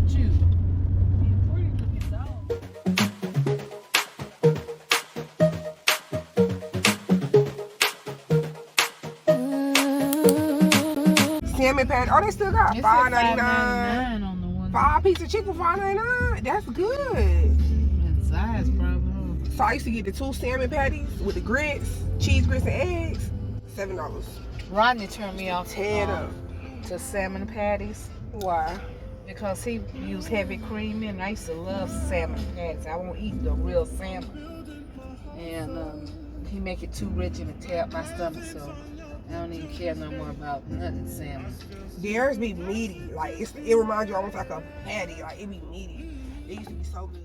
at you. You pretty looking dog. Salmon patty. Oh, they still got It's $5.99. $5.99 on the one. 5 piece of chicken, $5.99. That's good. And size probably. So I used to get the 2 salmon patties with the grits, cheese grits and eggs, $7. Rodney turned me off Tear up. to salmon patties Why? because he used heavy cream in. I used to love salmon patties. I won't eat the real salmon, and he make it too rich and it tear up my stomach. So I don't even care no more about nothing salmon. Theirs be meaty. Like it reminds you almost like a patty. Like it be meaty. It used to be so good.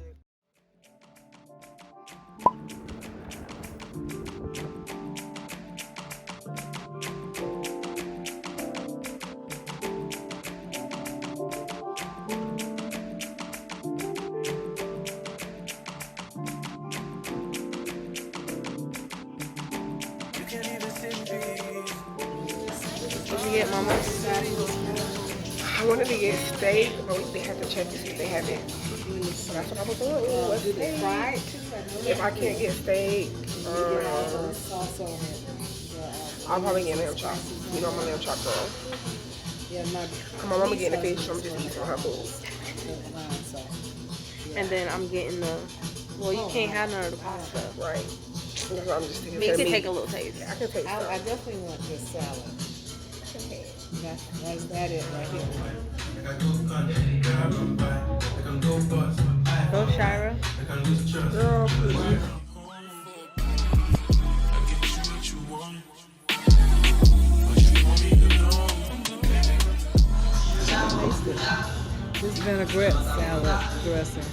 What you get, Mama? I wanted to get steak, but they have to check to see if they have it. So that's what I was doing. Ooh, what's steak? Fried too. If I can't get steak, Sauce on it. I'll probably get lamb chop. You know I'm a lamb chop girl. Yeah, My mama getting the fish, so I'm just eating her food. And then I'm getting the. Well, you can't have none of the pasta. Right. So I'm just taking Me to the take meat. a little taste. Yeah, I can taste I it. definitely want this salad. That's that it right here. Go, Shira. Girl, please. This vinaigrette salad dressing.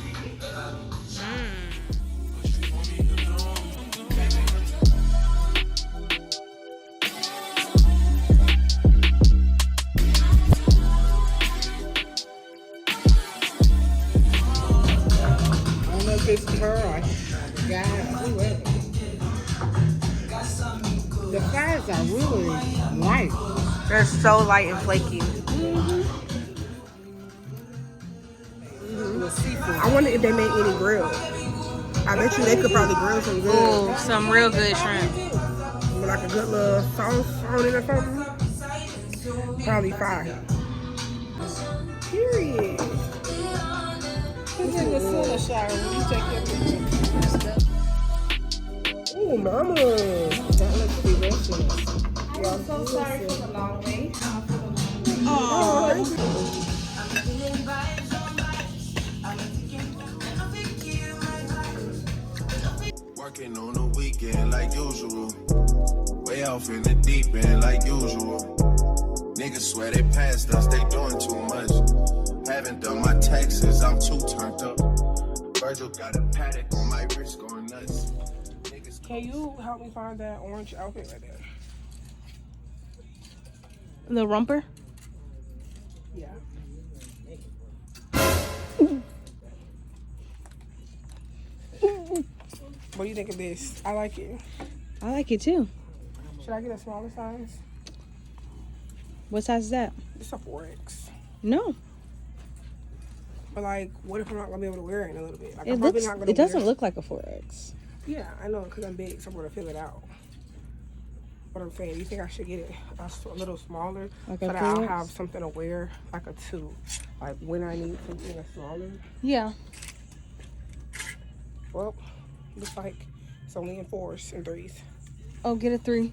I don't know if it's her or guys, whoever. The fries are really light. They're so light and flaky. With seafood. I wonder if they make any grill. I bet you they could probably grill some good. Ooh, some real good shrimp. With like a good little sauce on it or something. Probably fire. Period. Who's in the center shower when you take your picture? Ooh, mama. That looks delicious. I'm so sorry for the long wait. Working on the weekend like usual. Way off in the deep end like usual. Niggas swear they passed us, they doing too much. Haven't done my taxes, I'm too turned up. Virgil got a paddock on my wrist going nuts. Niggas Can you help me find that orange outfit right there? The rumper? Yeah. What do you think of this? I like it. I like it too. Should I get a smaller size? What size is that? It's a 4X. No. But like, what if I'm not gonna be able to wear it in a little bit? Like, It I'm probably looks. not gonna It doesn't wear look like a 4X. Yeah, I know, because I'm big, so I'm gonna fill it out. What I'm saying, you think I should get it a little smaller Like so a that I'll 2X? have something to wear, like a 2. Like when I need something that's smaller. Yeah. Well, looks like it's only in 4s and 3s. Oh, get a 3.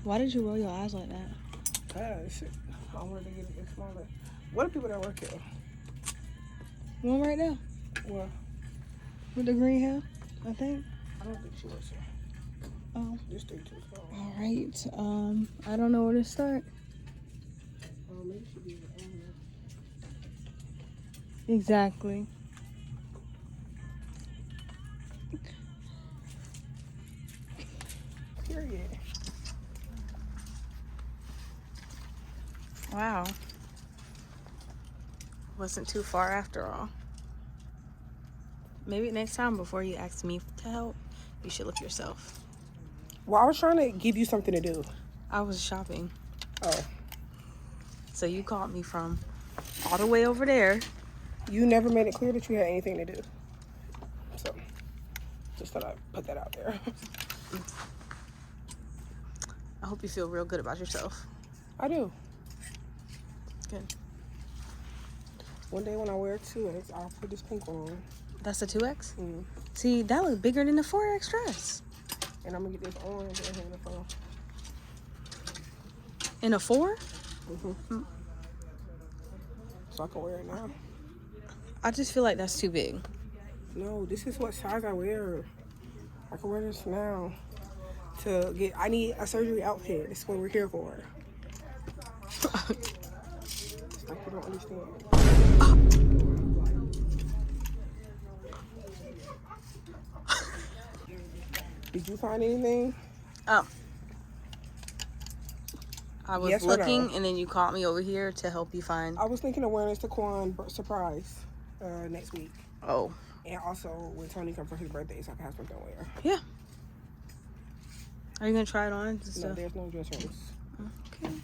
Why did you roll your eyes like that? Cause I wanted to get it smaller. What are people that work here? One right now Well, with the green hair, I think. I don't think she works here. Oh. This 3 too small. All right. I don't know where to start. Maybe she be in Exactly. Period. Wow. Wasn't too far after all. Maybe next time before you ask me to help, you should look yourself. Well, I was trying to give you something to do. I was shopping. Oh. So you called me from all the way over there. You never made it clear that you had anything to do. So, just thought I'd put that out there. I hope you feel real good about yourself. I do. Good. One day when I wear 2X, I'll put this pink one on. That's the 2X? Mm. See, that looks bigger than the 4X dress. And I'm going to get this orange and hang the phone. In a 4? Mm-hmm. So I can wear it now. I just feel like that's too big. No, this is what size I wear. I can wear this now. I need a surgery outfit. This is what we're here for. It's like you don't understand. Did you find anything? Oh. I was Yes or looking, no? and then you called me over here to help you find. I was thinking of wearing this Taquan surprise next week. Oh. And also when Tony comes for his birthday, so I can have something to wear. Yeah. Are you going to try it on? and No, stuff? there's no dress rooms. Okay.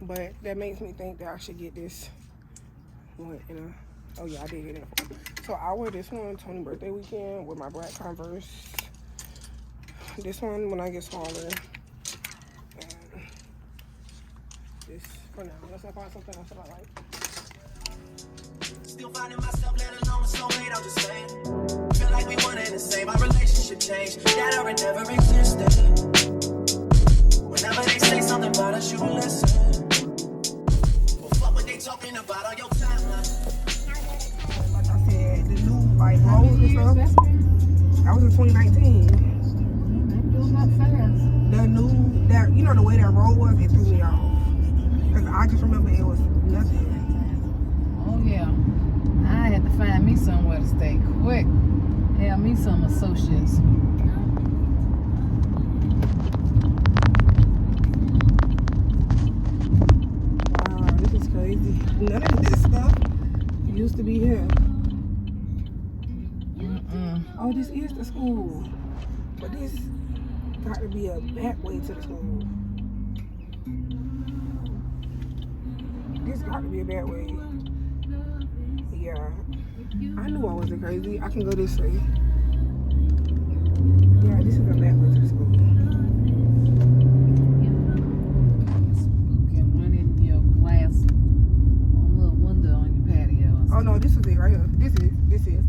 But that makes me think that I should get this one in a... Oh, yeah, I did get it. So I wear this one Tony birthday weekend with my black Converse. This one when I get smaller. And this for now. Unless I find something else that I like. Still finding myself, let alone a soulmate, I'm just saying. Feel like we one and the same, our relationship changed. That or it never existed. Whenever they say something about us, you listen. Well, fuck what they talking about on your timeline. Like I said, the new like rolls and stuff. That was in 2019. The new you know the way that roll was, it threw me off. Cause I just remember it was nothing. Oh yeah. I had to find me somewhere to stay quick. Have me some associates. Wow, this is crazy. None of this stuff used to be here. Oh, this is the school. But this got to be a back way to the school. This got to be a back way. Yeah. I knew I wasn't crazy. I can go this way. Yeah, this is a back way to the school. You can run in your glass on a little window on your patio. Oh no, this is it right here. This is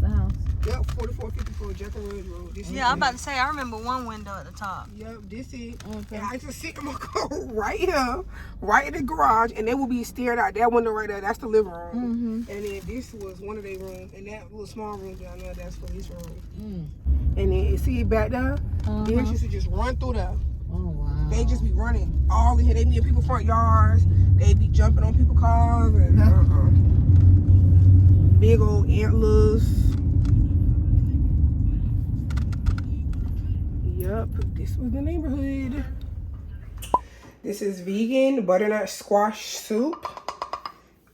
The house. Yep, 4454 Jackson Ridge Road. This is Yeah, I'm it. about to say, I remember one window at the top. Yep, this is. Okay. And I just sit in my car right here, right in the garage, and they will be stared out that window right there. That's the living room. Mm-hmm. And then this was one of their rooms, and that little small room down there, that's for his room. Mm. And then you see it back there, they used to just run through there. Oh wow. They just be running all in here. They be in people's front yards. They be jumping on people's cars and big old antlers. Yep, this was the neighborhood. This is vegan butternut squash soup.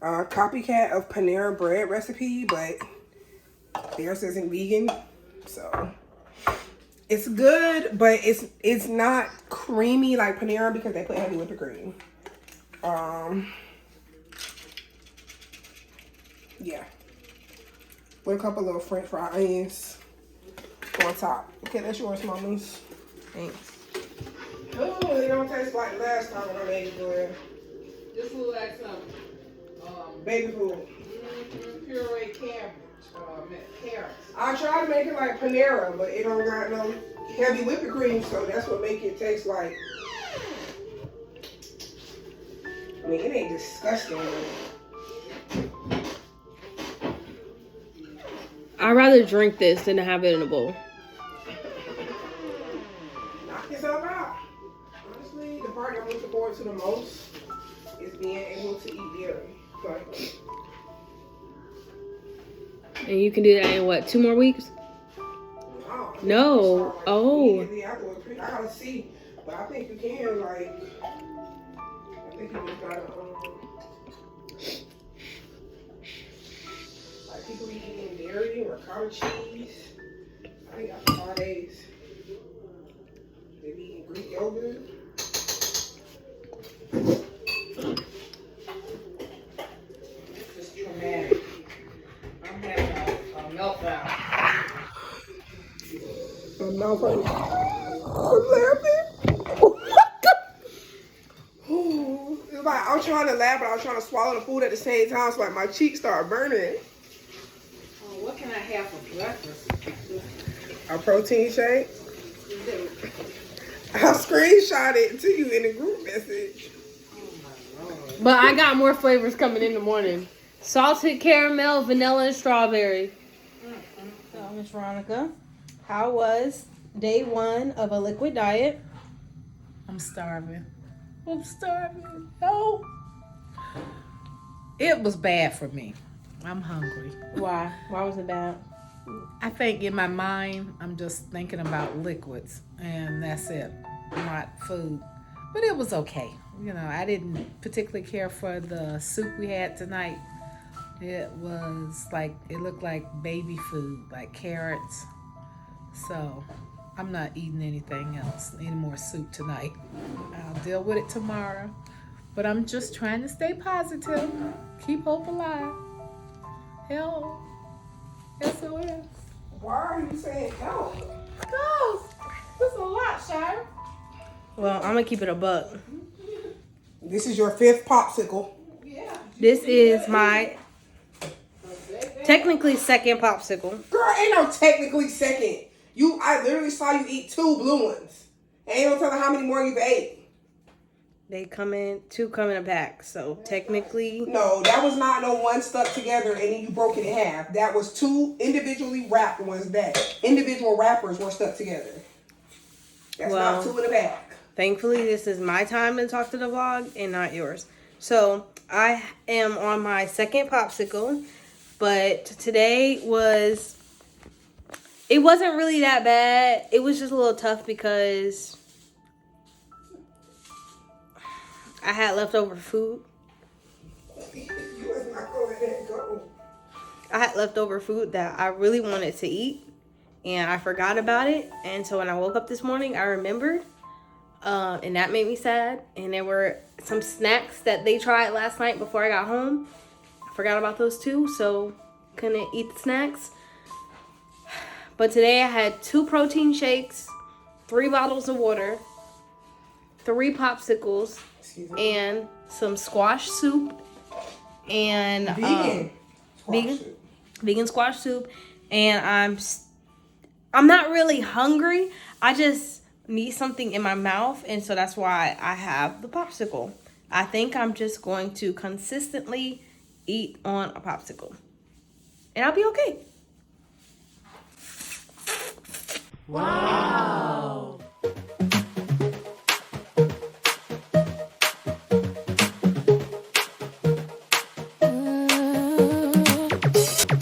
Copycat of Panera bread recipe, but theirs isn't vegan, so it's good, but it's not creamy like Panera because they put heavy whipping cream. Yeah, with a couple little French fry onions on top. Okay, that's yours, mamas. Thanks. Oh, it don't taste like last time when I made it good. This look like some Baby food. pureed cabbage, carrots. I tried to make it like Panera, but it don't got no heavy whipping cream, so that's what make it taste like. I mean, it ain't disgusting. I'd rather drink this than to have it in a bowl. Knock yourself out. Honestly, the part I'm looking forward to the most is being able to eat dairy. But And you can do that in what, 2 more weeks? No. Oh. I gotta see, but I think you can. Like, I think you just gotta. Like people be eating dairy or cottage cheese. I think after 5 days, they be eating Greek yogurt. so funny. I'm laughing. It's like I'm trying to laugh, but I was trying to swallow the food at the same time, so like my cheeks start burning. Oh, what can I have for breakfast? A protein shake. I screenshot it to you in the group message. But I got more flavors coming in the morning. Salted caramel, vanilla, and strawberry. So, Miss Veronica, how was day 1 of a liquid diet? I'm starving. I'm starving. No. It was bad for me. I'm hungry. Why? Why was it bad? I think in my mind, I'm just thinking about liquids, and that's it, not food. But it was okay. You know, I didn't particularly care for the soup we had tonight. It was like, it looked like baby food, like carrots. So I'm not eating anything else, any more soup tonight. I'll deal with it tomorrow. But I'm just trying to stay positive, keep hope alive. Hell. SOS. Why are you saying no? Goes. This is a lot, Shire. Well, I'm gonna keep it a buck. This is your 5th popsicle. This is my technically 2nd popsicle. Girl, ain't no technically second. I literally saw you eat 2 blue ones. Ain't no telling how many more you've ate. They two come in a pack, so technically. No, that was not no one stuck together and then you broke it in half. That was 2 individually wrapped ones that individual wrappers were stuck together. That's not 2 in a pack. Thankfully, this is my time to talk to the vlog and not yours. So I am on my 2nd popsicle, but today it wasn't really that bad. It was just a little tough because I had leftover food. You was not gonna let that go. I had leftover food that I really wanted to eat, and I forgot about it. And so when I woke up this morning, I remembered, and that made me sad. And there were some snacks that they tried last night before I got home. I forgot about those too, so couldn't eat the snacks. But today I had 2 protein shakes, 3 bottles of water, 3 popsicles, and some squash soup, and vegan squash soup. And I'm not really hungry. I just need something in my mouth, and so that's why I have the popsicle. I think I'm just going to consistently eat on a popsicle, and I'll be okay. Wow.